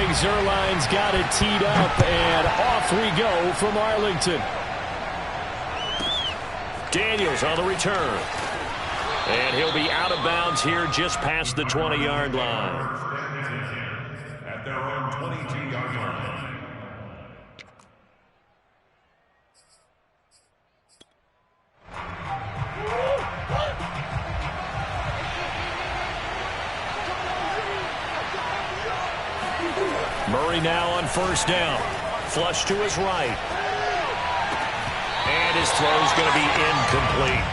Greg Zuerlein's got it teed up, and off we go from Arlington. Daniels on the return. And he'll be out of bounds here just past the 20-yard line. At their own 22-yard line. Murray now on first down. Flush to his right. And his throw's going to be incomplete.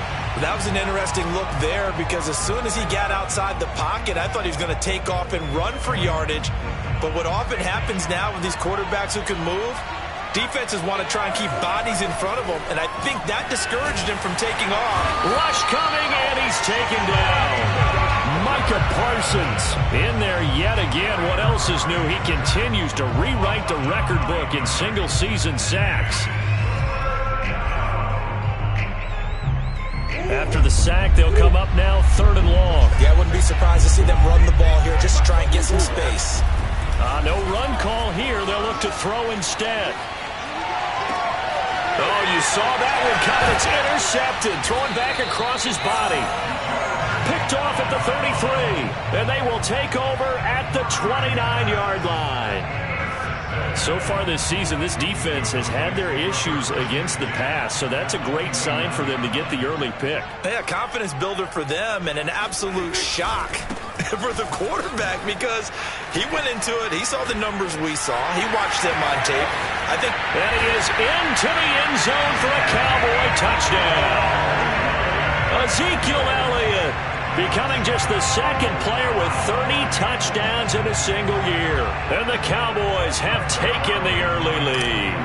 That was an interesting look there because as soon as he got outside the pocket, I thought he was going to take off and run for yardage. But what often happens now with these quarterbacks who can move, defenses want to try and keep bodies in front of them, and I think that discouraged him from taking off. Rush coming, and he's taken down. Micah Parsons in there yet again. What else is new? He continues to rewrite the record book in single-season sacks. After the sack, they'll come up now 3rd and long. Yeah, I wouldn't be surprised to see them run the ball here just to try and get some space. No run call here. They'll look to throw instead. Oh, you saw that one coming. It's intercepted. Throwing back across his body. Picked off at the 33. And they will take over at the 29-yard line. So far this season, this defense has had their issues against the pass, so that's a great sign for them to get the early pick. Yeah, confidence builder for them and an absolute shock for the quarterback because he went into it. He saw the numbers we saw. He watched them on tape. I think that he is into the end zone for a Cowboy touchdown. Ezekiel Elliott becoming just the second player with 30 touchdowns in a single year. And the Cowboys have taken the early lead.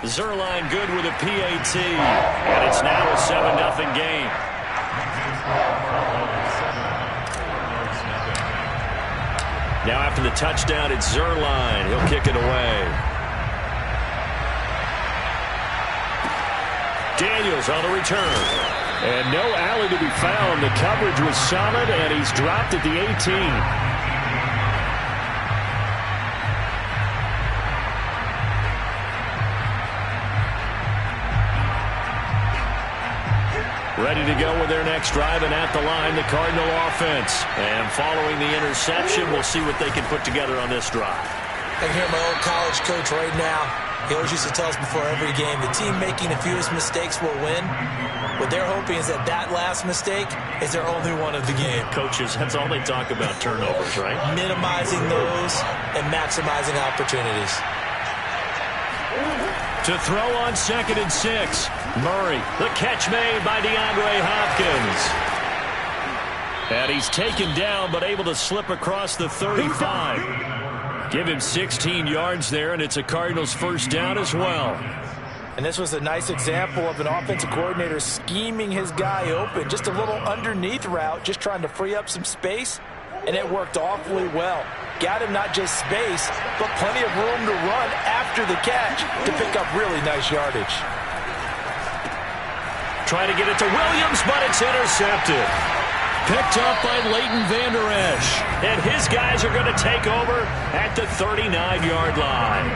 Zuerlein good with a PAT. And it's now a 7-0 game. Now after the touchdown, it's Zuerlein. He'll kick it away. Daniels on the return. And no alley to be found. The coverage was solid, and he's dropped at the 18. Ready to go with their next drive, and at the line, the Cardinal offense. And following the interception, we'll see what they can put together on this drive. I can hear my old college coach right now. He always used to tell us before every game, the team making the fewest mistakes will win. What they're hoping is that last mistake is their only one of the game. Coaches, that's all they talk about, turnovers, right? Minimizing those and maximizing opportunities. To throw on 2nd and 6. Murray, the catch made by DeAndre Hopkins. And he's taken down, but able to slip across the 35. Give him 16 yards there, and it's a Cardinals first down as well. And this was a nice example of an offensive coordinator scheming his guy open. Just a little underneath route, just trying to free up some space, and it worked awfully well. Got him not just space, but plenty of room to run after the catch to pick up really nice yardage. Trying to get it to Williams, but it's intercepted. Picked up by Leighton Vander Esch. And his guys are going to take over at the 39-yard line.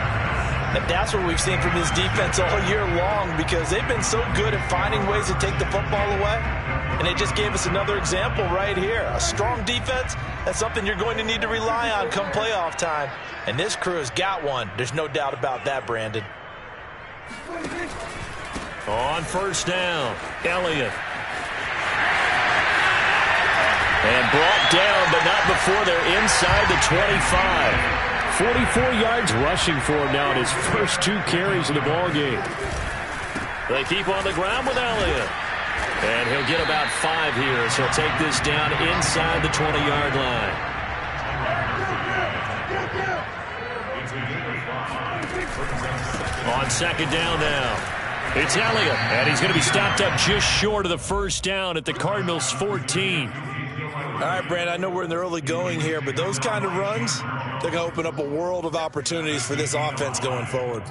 And that's what we've seen from this defense all year long because they've been so good at finding ways to take the football away. And they just gave us another example right here. A strong defense, that's something you're going to need to rely on come playoff time. And this crew has got one. There's no doubt about that, Brandon. On first down, Elliott. And brought down, but not before they're inside the 25. 44 yards rushing for him now in his first 2 carries of the ballgame. They keep on the ground with Elliott. And he'll get about 5 here, so he'll take this down inside the 20-yard line. On second down now. It's Elliott, and he's going to be stopped up just short of the first down at the Cardinals' 14. All right, Brandon, I know we're in the early going here, but those kind of runs, they're going to open up a world of opportunities for this offense going forward.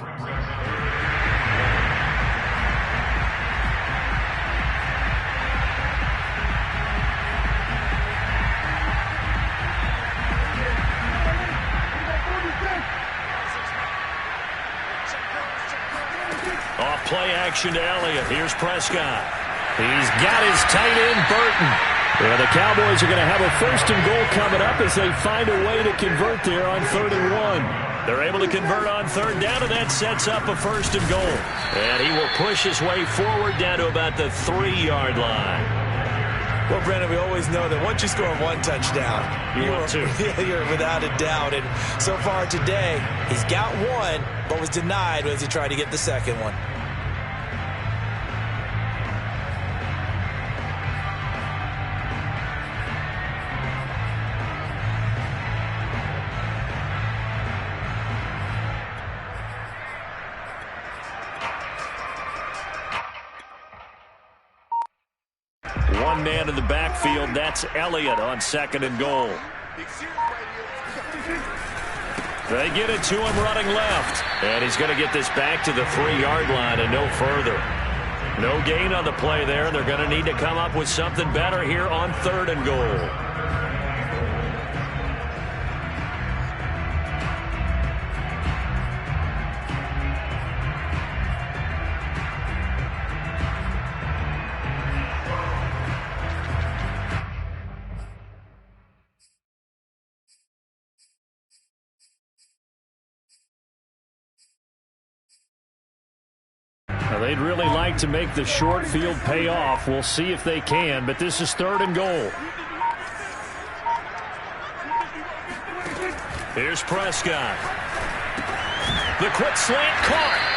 Off play action to Elliott. Here's Prescott. He's got his tight end, Burton. And the Cowboys are going to have a 1st and goal coming up as they find a way to convert there on 3rd and 1. They're able to convert on 3rd down, and that sets up a 1st and goal. And he will push his way forward down to about the 3-yard line. Well, Brandon, we always know that once you score 1 touchdown, you're without a doubt. And so far today, he's got 1, but was denied as he tried to get the 2nd one. One man in the backfield. That's Elliott on 2nd and goal. They get it to him running left. And he's going to get this back to the 3-yard line and no further. No gain on the play there. They're going to need to come up with something better here on 3rd and goal. They'd really like to make the short field pay off. We'll see if they can, but this is 3rd and goal. Here's Prescott. The quick slant caught.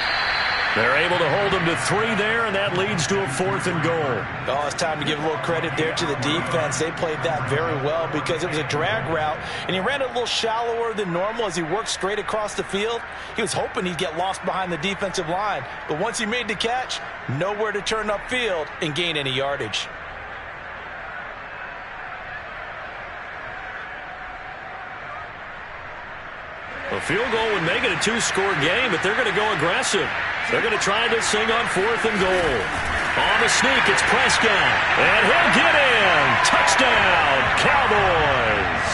They're able to hold him to 3 there, and that leads to a 4th and goal. Oh, it's time to give a little credit there to the defense. They played that very well because it was a drag route, and he ran it a little shallower than normal as he worked straight across the field. He was hoping he'd get lost behind the defensive line, but once he made the catch, nowhere to turn upfield and gain any yardage. A field goal would make it a 2-score game, but they're going to go aggressive. They're going to try this thing on 4th and goal. On the sneak, it's Prescott. And he'll get in. Touchdown, Cowboys.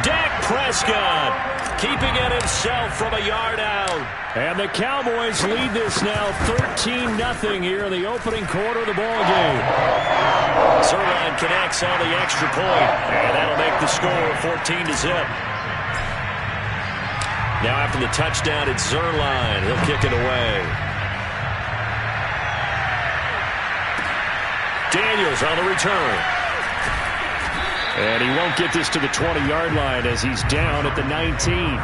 Dak Prescott keeping it himself from a yard out. And the Cowboys lead this now 13-0 here in the opening quarter of the ball game. Zuerlein connects on the extra point, and that'll make the score 14-0. Now after the touchdown, it's Zuerlein. He'll kick it away. Daniels on the return. And he won't get this to the 20-yard line as he's down at the 19.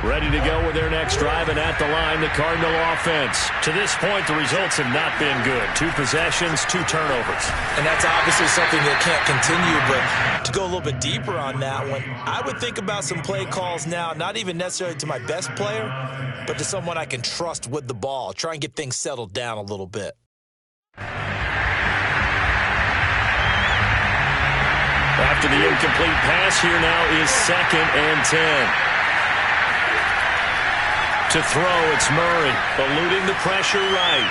Ready to go with their next drive, and at the line, the Cardinal offense. To this point, the results have not been good. 2 possessions, 2 turnovers. And that's obviously something that can't continue, but to go a little bit deeper on that one, I would think about some play calls now, not even necessarily to my best player, but to someone I can trust with the ball. Try and get things settled down a little bit. After the incomplete pass, here now is 2nd and 10. To throw, it's Murray, eluding the pressure right.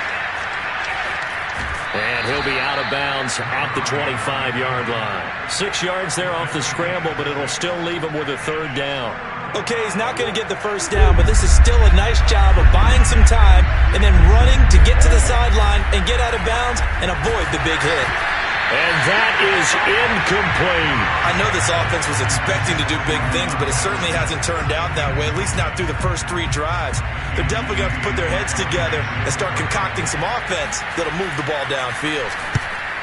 And he'll be out of bounds at the 25-yard line. 6 yards there off the scramble, but it'll still leave him with a 3rd down. Okay, he's not going to get the 1st down, but this is still a nice job of buying some time and then running to get to the sideline and get out of bounds and avoid the big hit. And that is incomplete. I know this offense was expecting to do big things, but it certainly hasn't turned out that way, at least not through the first 3 drives. They're definitely going to have to put their heads together and start concocting some offense that'll move the ball downfield.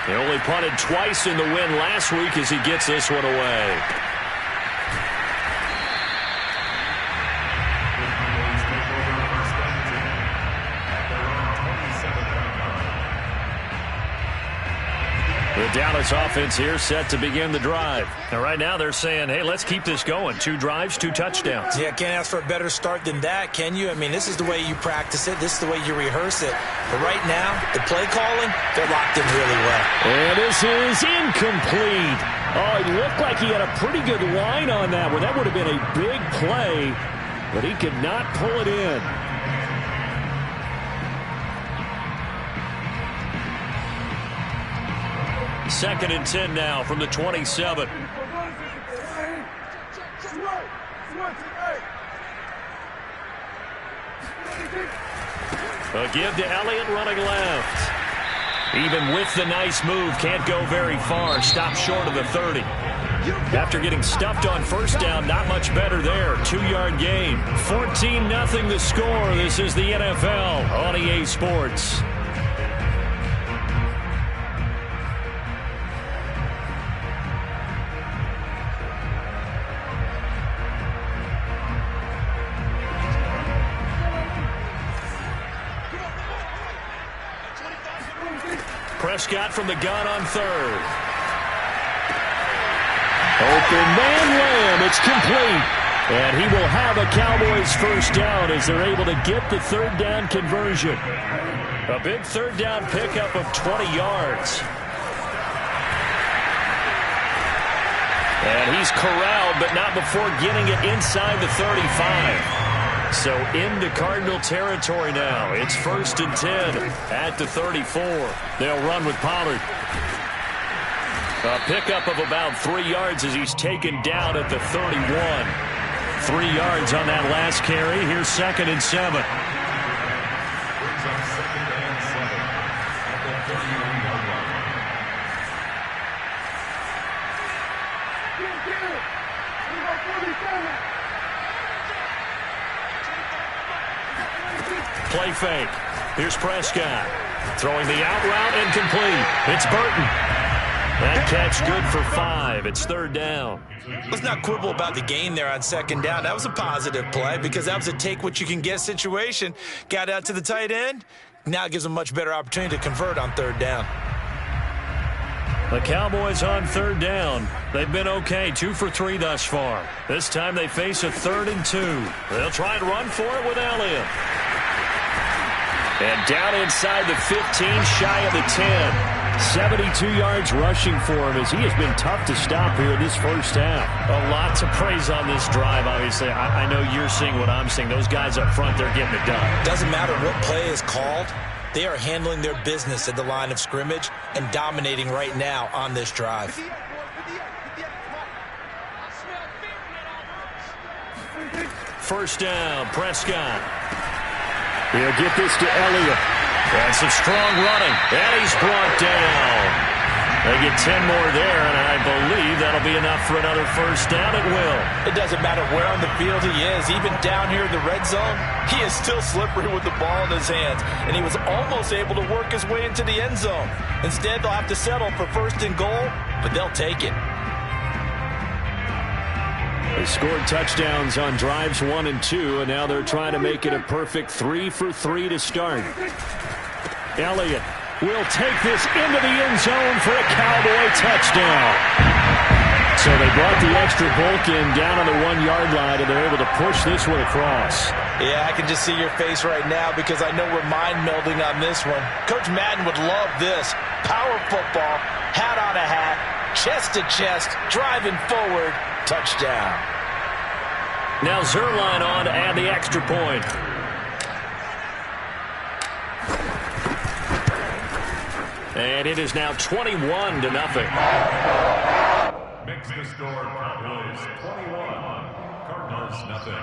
They only punted twice in the win last week as he gets this one away. The Dallas offense here set to begin the drive. Now, right now, they're saying, hey, let's keep this going. 2 drives, 2 touchdowns. Yeah, can't ask for a better start than that, can you? I mean, this is the way you practice it. This is the way you rehearse it. But right now, the play calling, they're locked in really well. And this is incomplete. Oh, it looked like he had a pretty good line on that one. That would have been a big play, but he could not pull it in. 2nd and 10 now from the 27. A give to Elliott running left. Even with the nice move, can't go very far. Stopped short of the 30. After getting stuffed on first down, not much better there. 2-yard gain. 14-0 the score. This is the NFL on EA Sports. Prescott from the gun on 3rd. Open man Lamb. It's complete. And he will have a Cowboys first down as they're able to get the 3rd down conversion. A big 3rd down pickup of 20 yards. And he's corralled, but not before getting it inside the 35. So into Cardinal territory now. It's 1st and 10 at the 34. They'll run with Pollard. A pickup of about 3 yards as he's taken down at the 31. 3 yards on that last carry. Here's 2nd and 7. Play fake. Here's Prescott. Throwing the out route incomplete. It's Burton. That catch good for 5. It's 3rd down. Let's not quibble about the gain there on 2nd down. That was a positive play because that was a take-what-you-can-get situation. Got out to the tight end. Now it gives them a much better opportunity to convert on 3rd down. The Cowboys on 3rd down. They've been okay, 2 for 3 thus far. This time they face a 3rd and 2. They'll try and run for it with Elliott. And down inside the 15, shy of the 10. 72 yards rushing for him as he has been tough to stop here in this first half. A lot to praise on this drive, obviously. I know you're seeing what I'm seeing. Those guys up front, they're getting it done. Doesn't matter what play is called. They are handling their business at the line of scrimmage and dominating right now on this drive. First down, Prescott. He'll get this to Elliott. And some strong running. And he's brought down. They get 10 more there, and I believe that'll be enough for another first down. It will. It doesn't matter where on the field he is. Even down here in the red zone, he is still slippery with the ball in his hands. And he was almost able to work his way into the end zone. Instead, they'll have to settle for 1st and goal, but they'll take it. They scored touchdowns on drives 1 and 2, and now they're trying to make it a perfect 3 for 3 to start. Elliott will take this into the end zone for a Cowboy touchdown. So they brought the extra bulk in down on the 1-yard line, and they're able to push this one across. Yeah, I can just see your face right now because I know we're mind-melding on this one. Coach Madden would love this. Power football, hat on a hat, chest to chest, driving forward, touchdown. Now Zuerlein on to add the extra point. And it is now 21-0. Makes the score Cowboys 21, Cardinals nothing.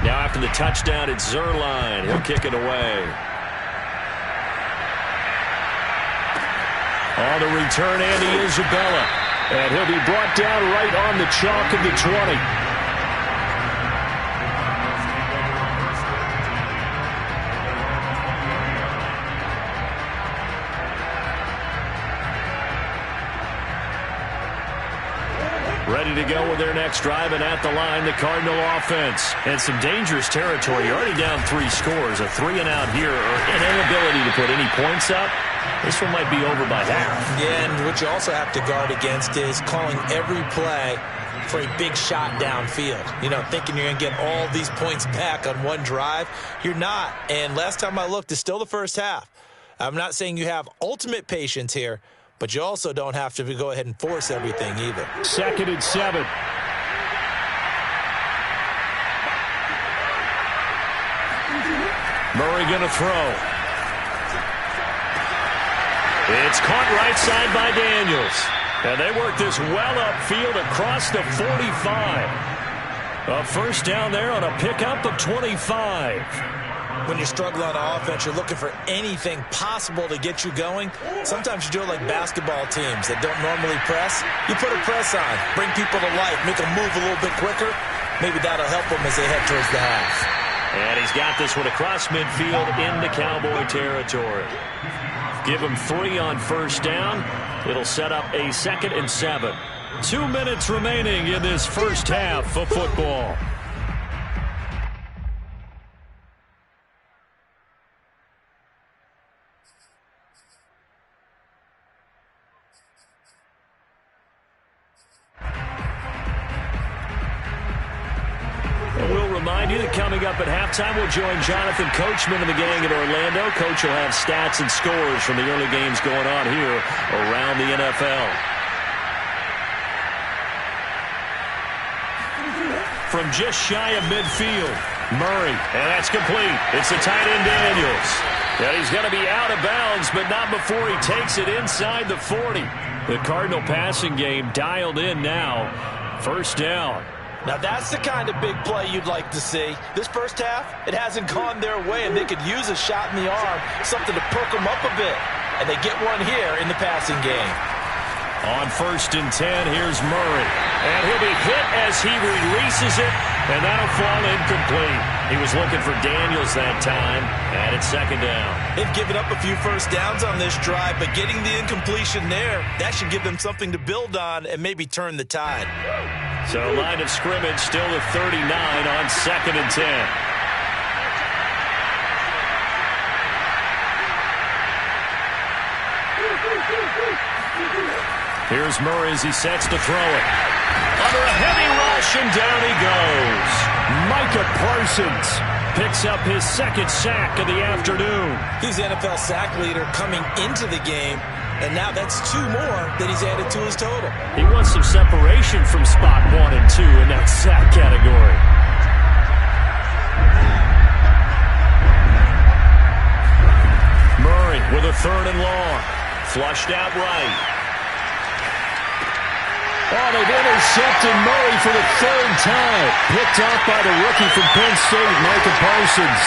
Now after the touchdown, it's Zuerlein. He'll kick it away. On the return, Andy Isabella. And he'll be brought down right on the chalk of the 20. Ready to go with their next drive, and at the line, the Cardinal offense. And some dangerous territory. You're already down 3 scores. A 3-and-out here, or an inability to put any points up. This one might be over by half. Yeah, and what you also have to guard against is calling every play for a big shot downfield. You know, thinking you're going to get all these points back on one drive. You're not. And last time I looked, it's still the first half. I'm not saying you have ultimate patience here, but you also don't have to go ahead and force everything either. 2nd and 7. Murray going to throw. It's caught right side by Daniels. And they work this well upfield across the 45. A first down there on a pickup of 25. When you're struggling on offense, you're looking for anything possible to get you going. Sometimes you do it like basketball teams that don't normally press. You put a press on, bring people to life, make them move a little bit quicker. Maybe that'll help them as they head towards the half. And he's got this one across midfield into Cowboy territory. Give him 3 on first down. It'll set up a 2nd and 7. 2 minutes remaining in this first half of football. Remind you that coming up at halftime, we'll join Jonathan Coachman and the gang in Orlando. Coach will have stats and scores from the early games going on here around the NFL. From just shy of midfield, Murray, and that's complete. It's the tight end Daniels. And he's going to be out of bounds, but not before he takes it inside the 40. The Cardinal passing game dialed in now. First down. Now that's the kind of big play you'd like to see. This first half, it hasn't gone their way, and they could use a shot in the arm, something to perk them up a bit. And they get one here in the passing game. On 1st and 10, here's Murray. And he'll be hit as he releases it, and that'll fall incomplete. He was looking for Daniels that time, and it's 2nd down. They've given up a few first downs on this drive, but getting the incompletion there, that should give them something to build on and maybe turn the tide. So line of scrimmage still at 39 on 2nd and 10. Here's Murray as he sets to throw it. Under a heavy rush, and down he goes. Micah Parsons picks up his 2nd sack of the afternoon. He's the NFL sack leader coming into the game, and now that's 2 more that he's added to his total. He wants some separation from spot 1 and 2 in that sack category. Murray with a 3rd and long. Flushed out right. Oh, they've intercepted Murray for the 3rd time. Picked off by the rookie from Penn State, Micah Parsons.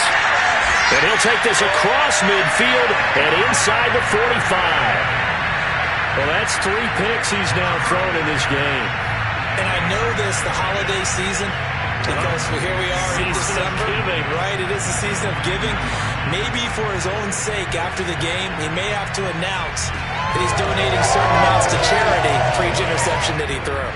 And he'll take this across midfield and inside the 45. Well, that's 3 picks he's now thrown in this game. And I know this, the holiday season, because here we are in December, right? It is the season of giving. Maybe for his own sake, after the game, he may have to announce that he's donating certain amounts to charity for each interception that he threw.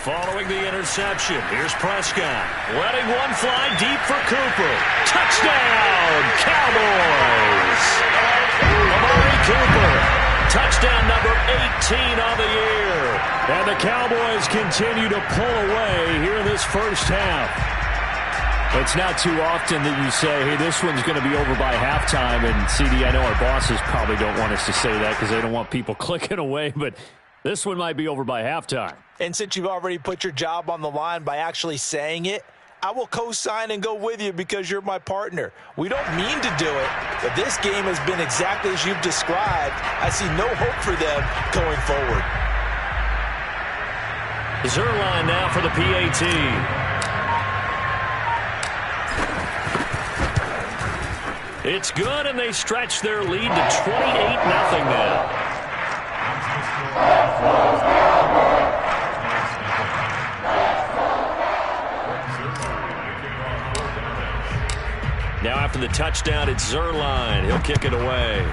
Following the interception, here's Prescott. Letting one fly deep for Cooper. Touchdown, Cowboys! Amari Cooper, touchdown number 18 on the year. And the Cowboys continue to pull away here in this first half. It's not too often that you say, hey, this one's going to be over by halftime. And, CD, I know our bosses probably don't want us to say that because they don't want people clicking away, but this one might be over by halftime. And since you've already put your job on the line by actually saying it, I will co-sign and go with you because you're my partner. We don't mean to do it, but this game has been exactly as you've described. I see no hope for them going forward. Zuerlein now for the PAT. It's good, and they stretch their lead to 28-0 now. Now after the touchdown, it's Zuerlein. He'll kick it away.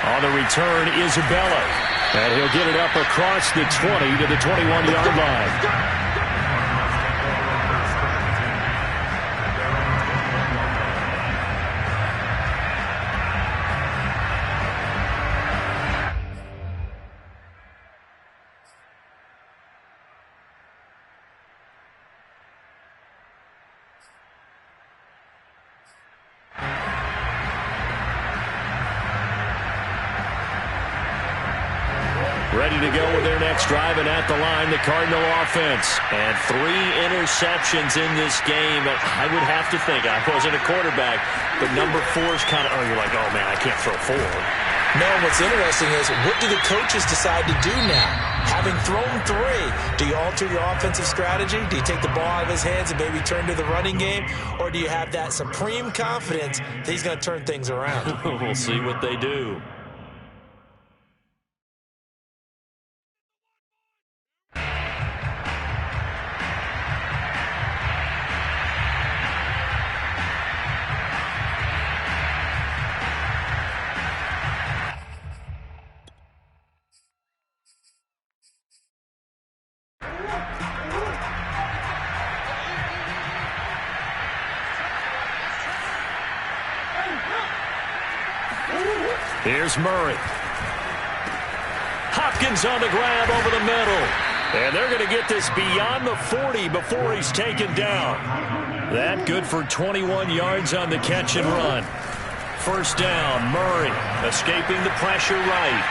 On the return, Isabella. And he'll get it up across the 20 to the 21-yard line. ready to go with their next drive, and at the line, the Cardinal offense. And 3 interceptions in this game. I would have to think, I wasn't a quarterback, but number 4 is kind of, you're like, oh, man, I can't throw 4. No, what's interesting is, what do the coaches decide to do now? Having thrown 3, do you alter your offensive strategy? Do you take the ball out of his hands and maybe turn to the running game? Or do you have that supreme confidence that he's going to turn things around? We'll see what they do. Here's Murray. Hopkins on the grab over the middle. And they're going to get this beyond the 40 before he's taken down. That good for 21 yards on the catch and run. First down, Murray escaping the pressure right.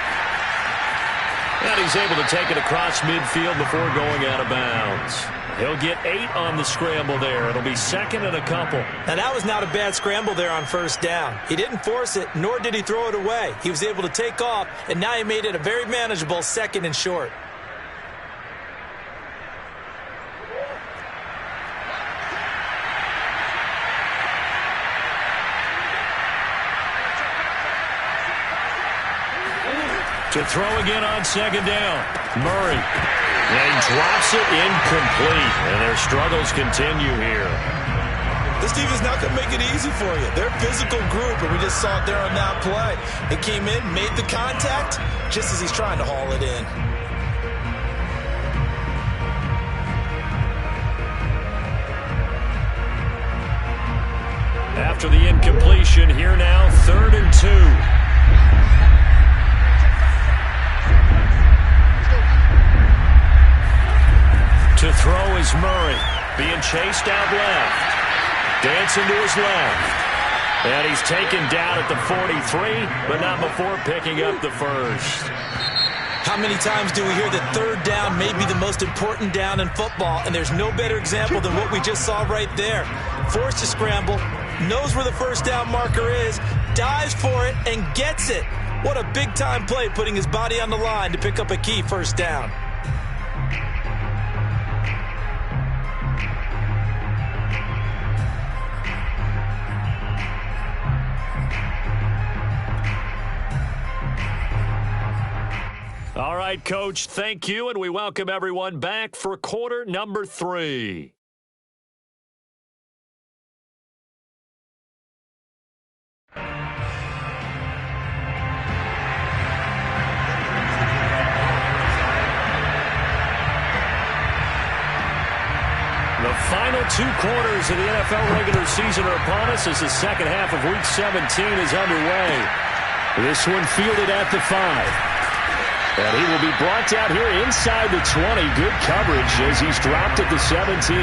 And he's able to take it across midfield before going out of bounds. He'll get 8 on the scramble there. It'll be 2nd and a couple. Now, that was not a bad scramble there on first down. He didn't force it, nor did he throw it away. He was able to take off, and now he made it a very manageable 2nd and short. To throw again on 2nd down. Murray. And drops it incomplete. And their struggles continue here. This defense not going to make it easy for you. They're a physical group, and we just saw it there on that play. They came in, made the contact, just as he's trying to haul it in. After the incompletion, here now, 3rd and 2. To throw is Murray, being chased out left. Dancing to his left. And he's taken down at the 43, but not before picking up the first. How many times do we hear that 3rd down may be the most important down in football, and there's no better example than what we just saw right there. Forced to scramble, knows where the first down marker is, dives for it, and gets it. What a big-time play, putting his body on the line to pick up a key first down. All right, Coach, thank you, and we welcome everyone back for quarter number 3. The final 2 quarters of the NFL regular season are upon us as the second half of Week 17 is underway. This one fielded at the 5. And he will be brought down here inside the 20. Good coverage as he's dropped at the 17.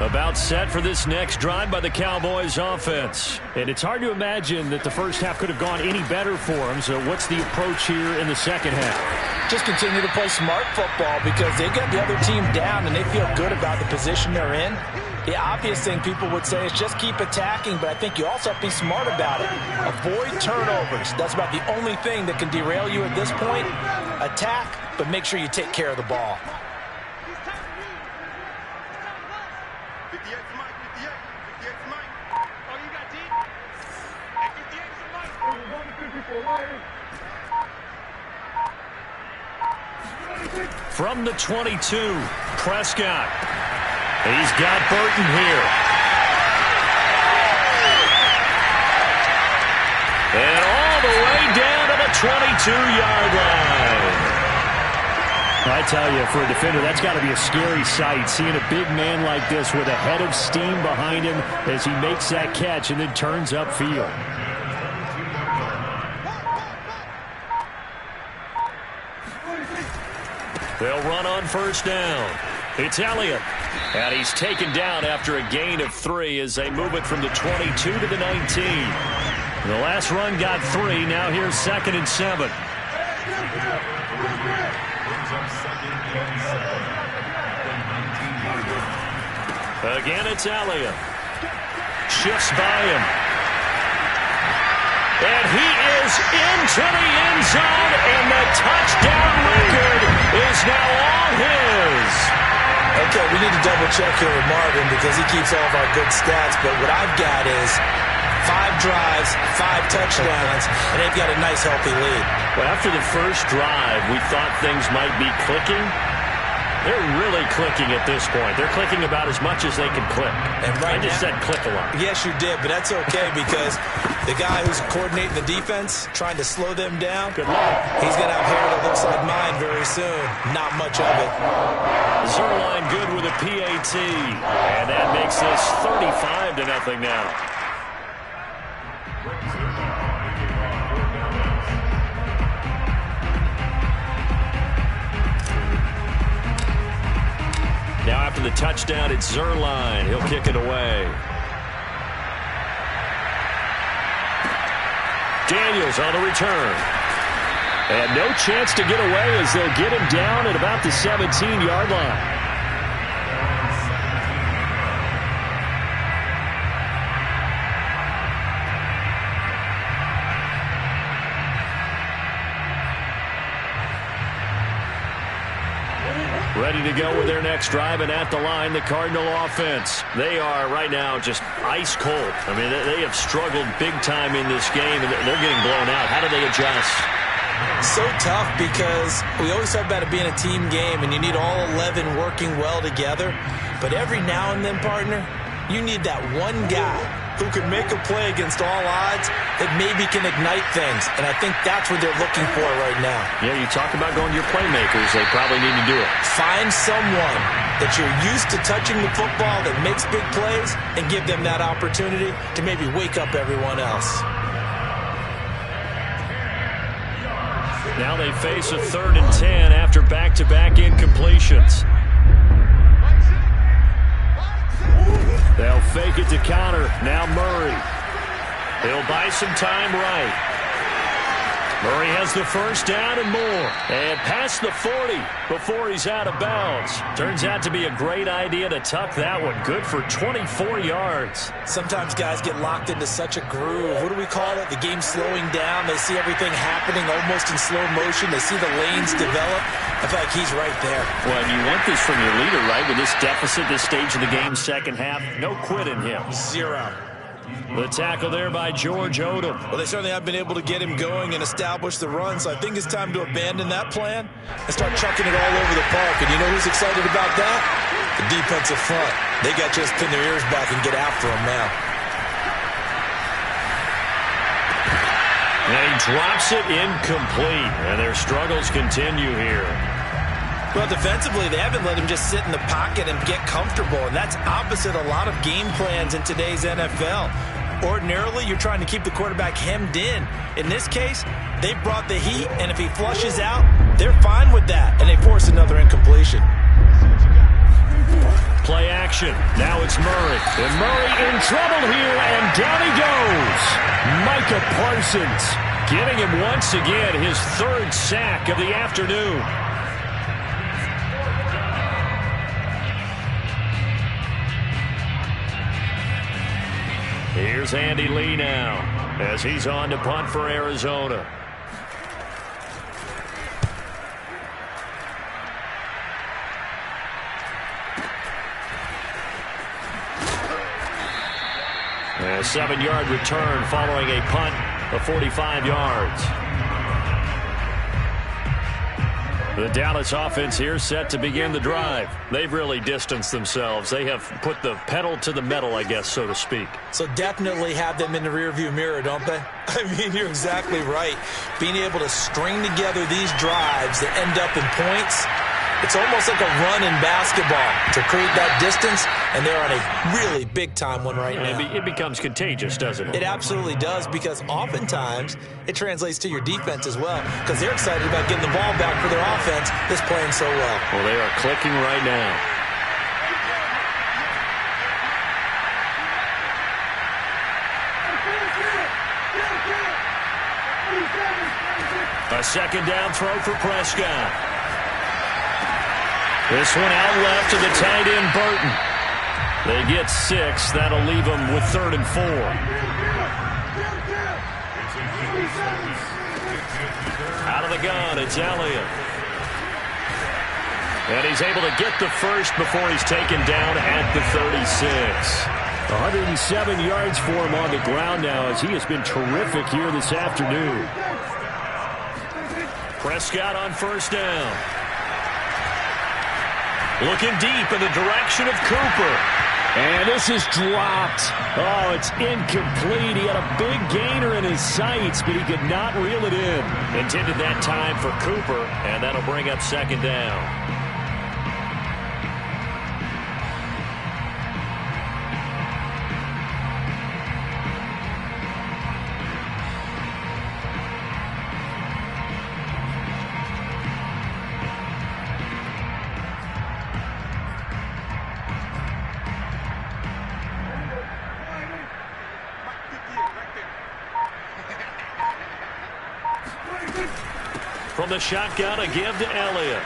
About set for this next drive by the Cowboys offense. And it's hard to imagine that the first half could have gone any better for them. So what's the approach here in the second half? Just continue to play smart football because they got the other team down and they feel good about the position they're in. The obvious thing people would say is just keep attacking, but I think you also have to be smart about it. Avoid turnovers. That's about the only thing that can derail you at this point. Attack, but make sure you take care of the ball. From the 22, Prescott. He's got Burton here. And all the way down to the 22-yard line. I tell you, for a defender, that's got to be a scary sight, seeing a big man like this with a head of steam behind him as he makes that catch and then turns upfield. They'll run on first down. It's Elliott. And he's taken down after a gain of 3 as they move it from the 22 to the 19. The last run got 3. Now here's 2nd and 7. Again, it's Elliott. Shifts by him. And he is into the end zone, and the touchdown record is now all his. Okay, we need to double-check here with Marvin because he keeps all of our good stats, but what I've got is 5 drives, 5 touchdowns, and they've got a nice, healthy lead. Well, after the first drive, we thought things might be clicking. They're really clicking at this point. They're clicking about as much as they can click. And I just said click a lot. Yes, you did, but that's okay because the guy who's coordinating the defense, trying to slow them down, good luck. He's going to have hair that looks like mine very soon. Not much of it. Zuerlein good with a PAT. And that makes this 35-0 now. Now after the touchdown, it's Zuerlein. He'll kick it away. Daniels on the return. And no chance to get away as they'll get him down at about the 17-yard line. Ready to go with their next drive, and at the line, the Cardinal offense. They are right now just ice cold. I mean, they have struggled big time in this game, and they're getting blown out. How do they adjust? So tough because we always talk about it being a team game, and you need all 11 working well together. But every now and then, partner, you need that one guy who can make a play against all odds that maybe can ignite things. And I think that's what they're looking for right now. Yeah, you talk about going to your playmakers. They probably need to do it. Find someone that you're used to touching the football that makes big plays and give them that opportunity to maybe wake up everyone else. Now they face a 3rd and 10 after back-to-back incompletions. They'll fake it to counter. Now Murray. He'll buy some time right. Murray has the first down and more. And past the 40 before he's out of bounds. Turns out to be a great idea to tuck that one. Good for 24 yards. Sometimes guys get locked into such a groove. What do we call it? The game's slowing down. They see everything happening almost in slow motion. They see the lanes develop. I feel like he's right there. Well, you want this from your leader, right? With this deficit, this stage of the game, second half, no quit in him. 0. The tackle there by George Odom. Well, they certainly have been able to get him going and establish the run, so I think it's time to abandon that plan and start chucking it all over the park. And you know who's excited about that? The defensive front. They got just pin their ears back and get after him now. And he drops it incomplete, and their struggles continue here. Well, defensively, they haven't let him just sit in the pocket and get comfortable, and that's opposite a lot of game plans in today's NFL. Ordinarily, you're trying to keep the quarterback hemmed in. In this case, they brought the heat, and if he flushes out, they're fine with that, and they force another incompletion. Play action. Now it's Murray. And Murray in trouble here, and down he goes. Micah Parsons getting him once again his 3rd sack of the afternoon. Here's Andy Lee now as he's on to punt for Arizona. A 7-yard return following a punt of 45 yards. The Dallas offense here set to begin the drive. They've really distanced themselves. They have put the pedal to the metal, I guess, so to speak. So definitely have them in the rearview mirror, don't they? I mean, you're exactly right. Being able to string together these drives that end up in points, It's almost like a run in basketball to create that distance, and they're on a really big-time one right now. It becomes contagious, doesn't it? It absolutely does, because oftentimes it translates to your defense as well, because they're excited about getting the ball back for their offense that's playing so well. Well, they are clicking right now. A second down throw for Prescott. This one out left to the tight end, Burton. They get 6. That'll leave them with 3rd and 4. Out of the gun, it's Elliott. And he's able to get the first before he's taken down at the 36. 107 yards for him on the ground now, as he has been terrific here this afternoon. Prescott on first down. Looking deep in the direction of Cooper. And this is dropped. Oh, it's incomplete. He had a big gainer in his sights, but he could not reel it in. Intended that time for Cooper, and that'll bring up second down. From the shotgun, a give to Elliott.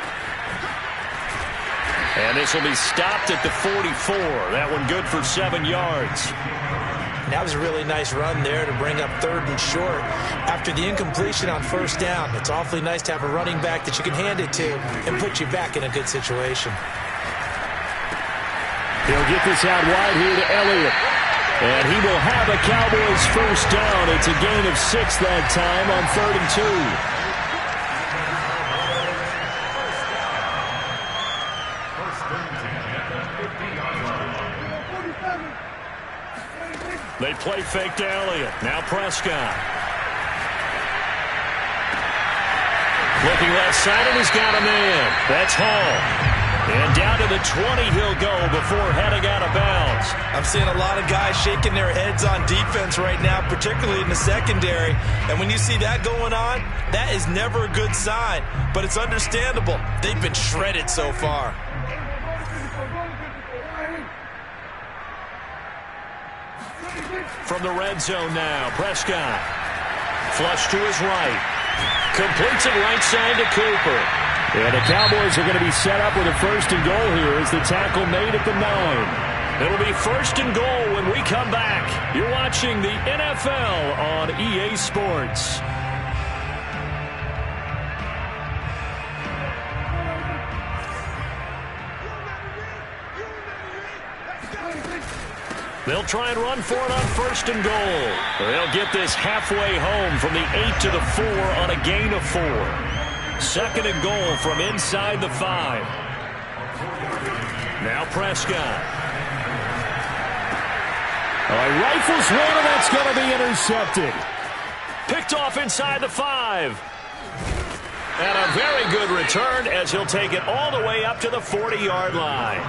And this will be stopped at the 44. That one good for 7 yards. That was a really nice run there to bring up 3rd and short. After the incompletion on first down, it's awfully nice to have a running back that you can hand it to and put you back in a good situation. He'll get this out wide here to Elliott. And he will have a Cowboys first down. It's a gain of 6 that time on 3rd and 2. They play fake to Elliott. Now Prescott. Looking left side, and he's got a man. That's Hall. And down to the 20 he'll go before heading out of bounds. I'm seeing a lot of guys shaking their heads on defense right now, particularly in the secondary. And when you see that going on, that is never a good sign. But it's understandable. They've been shredded so far. From the red zone now, Prescott. Flush to his right. Completes it right side to Cooper. And the Cowboys are going to be set up with a 1st and goal here as the tackle made at the 9. It'll be 1st and goal when we come back. You're watching the NFL on EA Sports. They'll try and run for it on 1st and goal. They'll get this halfway home from the 8 to the 4 on a gain of 4. 2nd and goal from inside the 5. Now Prescott. He rifles one, and that's going to be intercepted. Picked off inside the 5. And a very good return as he'll take it all the way up to the 40-yard line.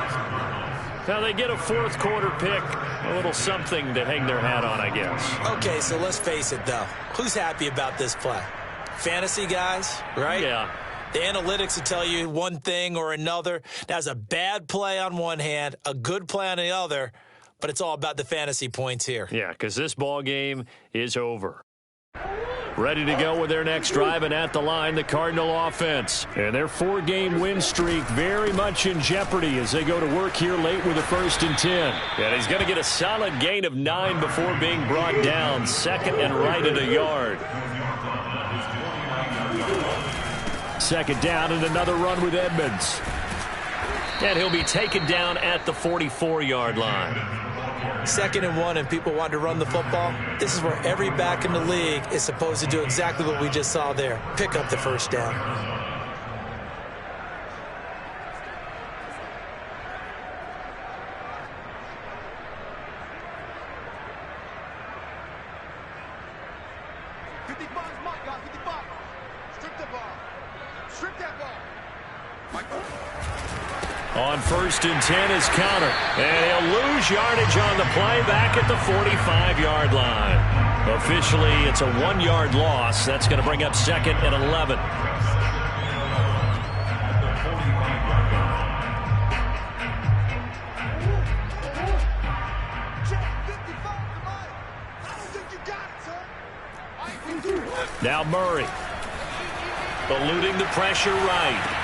Now they get a 4th quarter pick, a little something to hang their hat on, I guess. Okay, so let's face it, though. Who's happy about this play? Fantasy guys, right? Yeah. The analytics will tell you one thing or another. That's a bad play on one hand, a good play on the other, but it's all about the fantasy points here. Yeah, because this ball game is over. Ready to go with their next drive, and at the line, the Cardinal offense. And their 4-game win streak very much in jeopardy as they go to work here late with a 1st and 10. And he's going to get a solid gain of 9 before being brought down. 2nd and right at a yard. 2nd down and another run with Edmonds. And he'll be taken down at the 44-yard line. 2nd and 1 and people want to run the football. This is where every back in the league is supposed to do exactly what we just saw there. Pick up the 1st down. On 1st and 10 is Conner. And he'll lose yardage on the play back at the 45-yard line. Officially, it's a 1-yard loss. That's going to bring up 2nd and 11. Now Murray. Eluding the pressure right.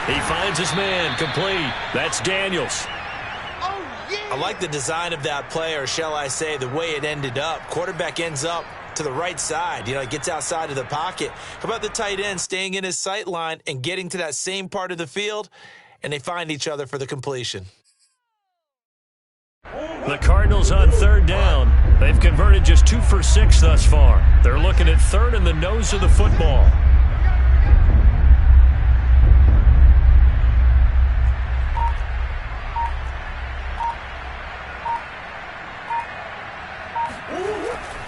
He finds his man complete. That's Daniels. I like the design of that play, or shall I say the way it ended up. Quarterback ends up to the right side. He gets outside of the pocket. How about the tight end staying in his sight line and getting to that same part of the field, and they find each other for the completion. The Cardinals on 3rd down. They've converted just 2 for 6 thus far. They're looking at 3rd in the nose of the football.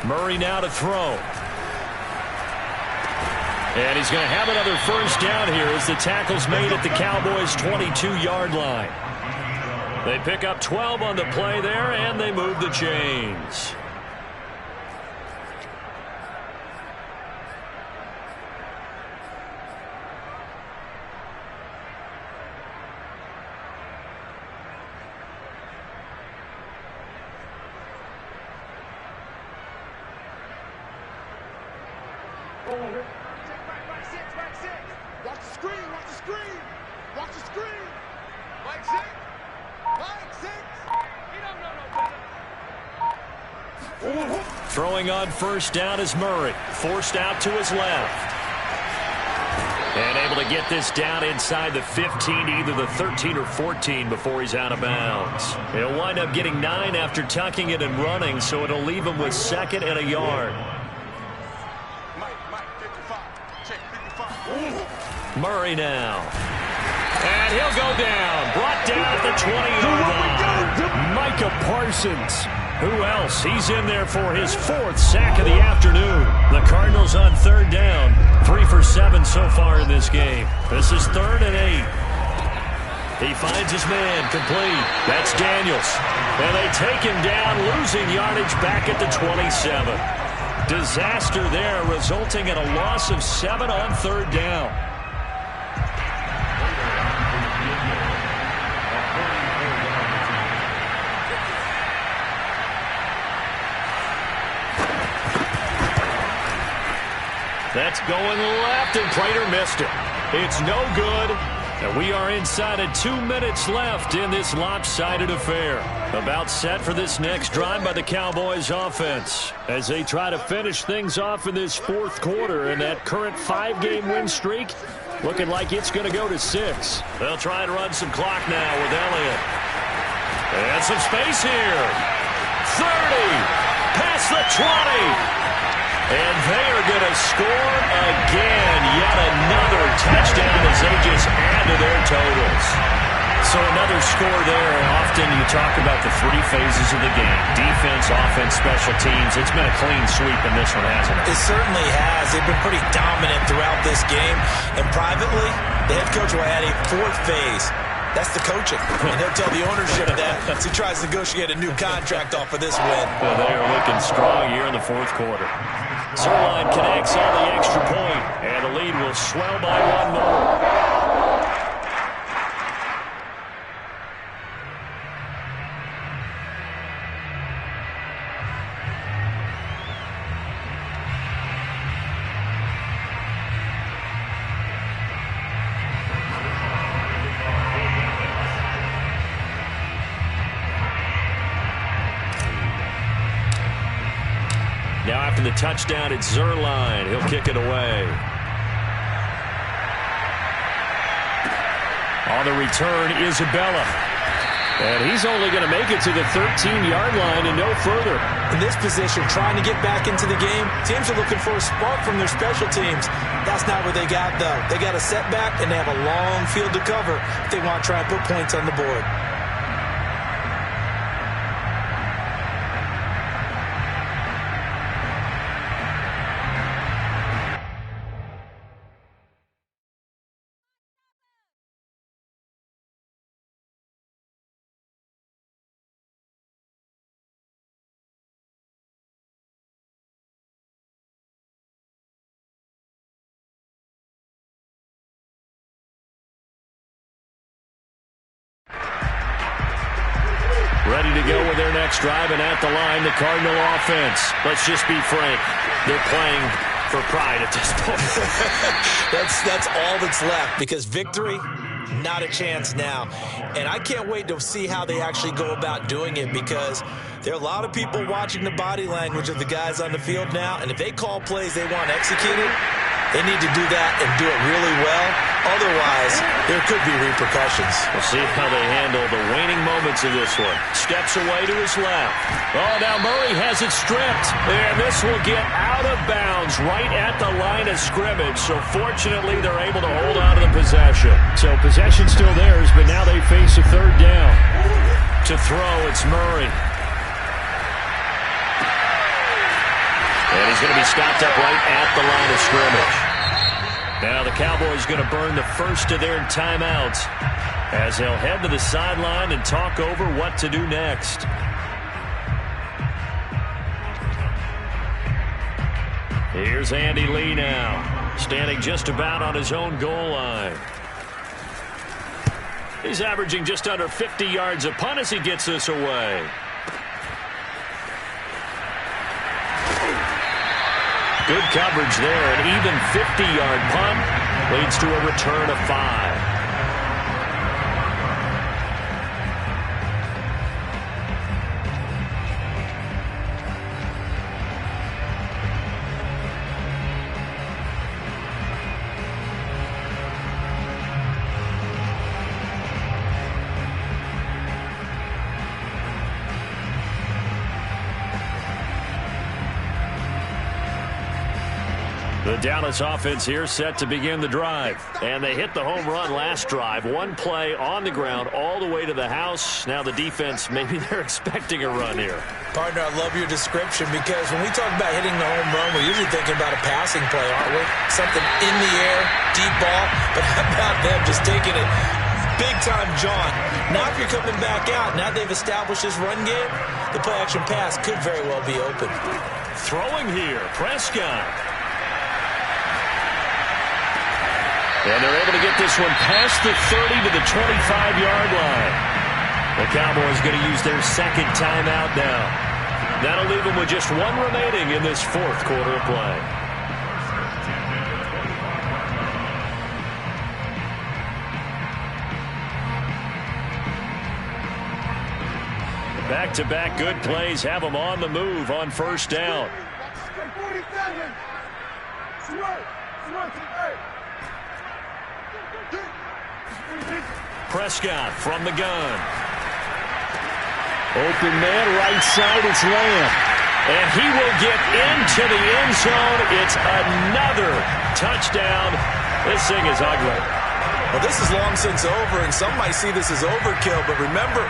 Murray now to throw. And he's going to have another 1st down here as the tackle's made at the Cowboys' 22-yard line. They pick up 12 on the play there, and they move the chains. Watch the screen, watch the screen, watch the screen. Mike 6, Mike 6. He don't know no better. Throwing on 1st down is Murray. Forced out to his left. And able to get this down inside the 15, either the 13 or 14 before he's out of bounds. He'll wind up getting 9 after tucking it and running, so it'll leave him with 2nd and a yard. Murray now. And he'll go down. Brought down at the 20-yard line. Micah Parsons. Who else? He's in there for his 4th sack of the afternoon. The Cardinals on 3rd down. 3 for 7 so far in this game. This is 3rd and 8. He finds his man complete. That's Daniels. And they take him down, losing yardage back at the 27. Disaster there, resulting in a loss of 7 on 3rd down. That's going left, and Prater missed it. It's no good, and we are inside of 2 minutes left in this lopsided affair. About set for this next drive by the Cowboys offense as they try to finish things off in this 4th quarter, and that current 5-game win streak looking like it's going to go to 6. They'll try and run some clock now with Elliott. And some space here. 30, past the 20. And they are going to score again. Yet another touchdown as they just add to their totals. So another score there. Often you talk about the 3 phases of the game. Defense, offense, special teams. It's been a clean sweep in this one, hasn't it? It certainly has. They've been pretty dominant throughout this game. And privately, the head coach will add a 4th phase. That's the coaching. And he'll tell the ownership that as he tries to negotiate a new contract off of this win. Well, they are looking strong here in the 4th quarter. Zuerlein connects on the extra point, and the lead will swell by 1 more. Now after the touchdown, it's Zuerlein. He'll kick it away. On the return, Isabella. And he's only going to make it to the 13-yard line and no further. In this position, trying to get back into the game, teams are looking for a spark from their special teams. That's not what they got, though. They got a setback, and they have a long field to cover if they want to try and put points on the board. Ready to go with their next drive, and at the line, the Cardinal offense. Let's just be frank. They're playing for pride at this point. That's all that's left, because victory, not a chance now. And I can't wait to see how they actually go about doing it, because there are a lot of people watching the body language of the guys on the field now, and if they call plays they want executed, they need to do that and do it really well. Otherwise, there could be repercussions. We'll see how they handle the waning moments of this one. Steps away to his left. Oh, now Murray has it stripped. And this will get out of bounds right at the line of scrimmage. So fortunately, they're able to hold on to the possession. So possession still theirs, but now they face a third down. To throw, it's Murray. And he's going to be stopped up right at the line of scrimmage. Now the Cowboys going to burn the first of their timeouts as they'll head to the sideline and talk over what to do next. Here's Andy Lee now, standing just about on his own goal line. He's averaging just under 50 yards a punt as he gets this away. Good coverage there. An even 50-yard punt leads to a return of 5. The Dallas offense here set to begin the drive. And they hit the home run last drive. One play on the ground all the way to the house. Now the defense, maybe they're expecting a run here. Partner, I love your description, because when we talk about hitting the home run, we're usually thinking about a passing play, aren't we? Something in the air, deep ball. But how about them just taking it big-time John? Now if you're coming back out, now they've established this run game, the play-action pass could very well be open. Throwing here, Prescott. And they're able to get this one past the 30 to the 25-yard line. The Cowboys going to use their second timeout now. That'll leave them with just one remaining in this fourth quarter of play. Back-to-back good plays have them on the move on first down. Prescott from the gun. Open man, right side, it's Lamb. And he will get into the end zone. It's another touchdown. This thing is ugly. Well, this is long since over, and some might see this as overkill, but remember,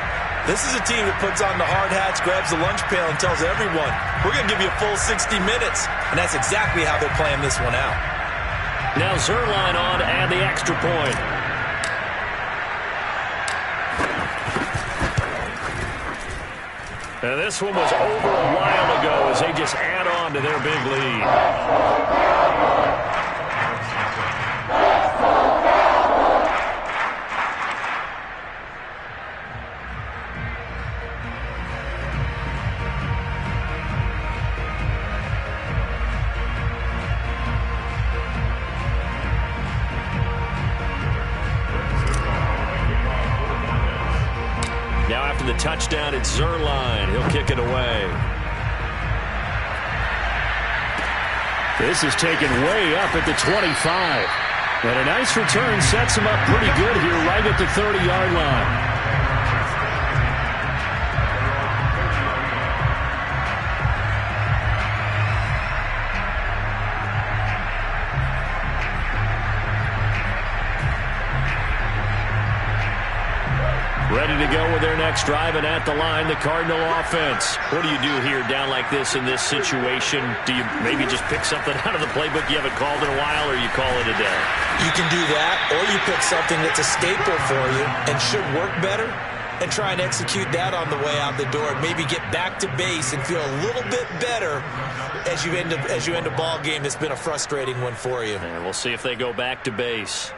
this is a team that puts on the hard hats, grabs the lunch pail, and tells everyone, we're going to give you a full 60 minutes. And that's exactly how they're playing this one out. Now Zuerlein on to add the extra point. And this one was over a while ago as they just add on to their big lead. The touchdown, it's Zuerlein. He'll kick it away. This is taken way up at the 25. And a nice return sets him up pretty good here right at the 30-yard line. Ready to go with their next drive, and at the line, the Cardinal offense. What do you do here down like this in this situation? Do you maybe just pick something out of the playbook you haven't called in a while, or you call it a day? You can do that, or you pick something that's a staple for you and should work better and try and execute that on the way out the door. Maybe get back to base and feel a little bit better as you end a ball game that's been a frustrating one for you. And we'll see if they go back to base.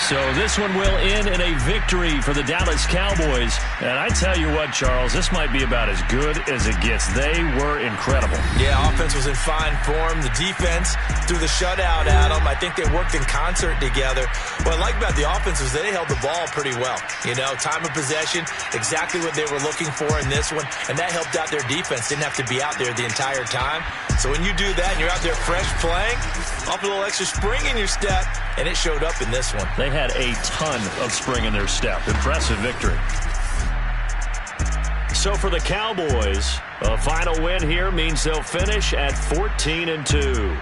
So this one will end in a victory for the Dallas Cowboys. And I tell you what, Charles, this might be about as good as it gets. They were incredible. Yeah, offense was in fine form. The defense threw the shutout at them. I think they worked in concert together. What I like about the offense was they held the ball pretty well. You know, time of possession, exactly what they were looking for in this one. And that helped out their defense. Didn't have to be out there the entire time. So when you do that and you're out there fresh playing, off a little extra spring in your step, and it showed up in this one. They had a ton of spring in their step. Impressive victory. So for the Cowboys, a final win here means they'll finish at 14-2.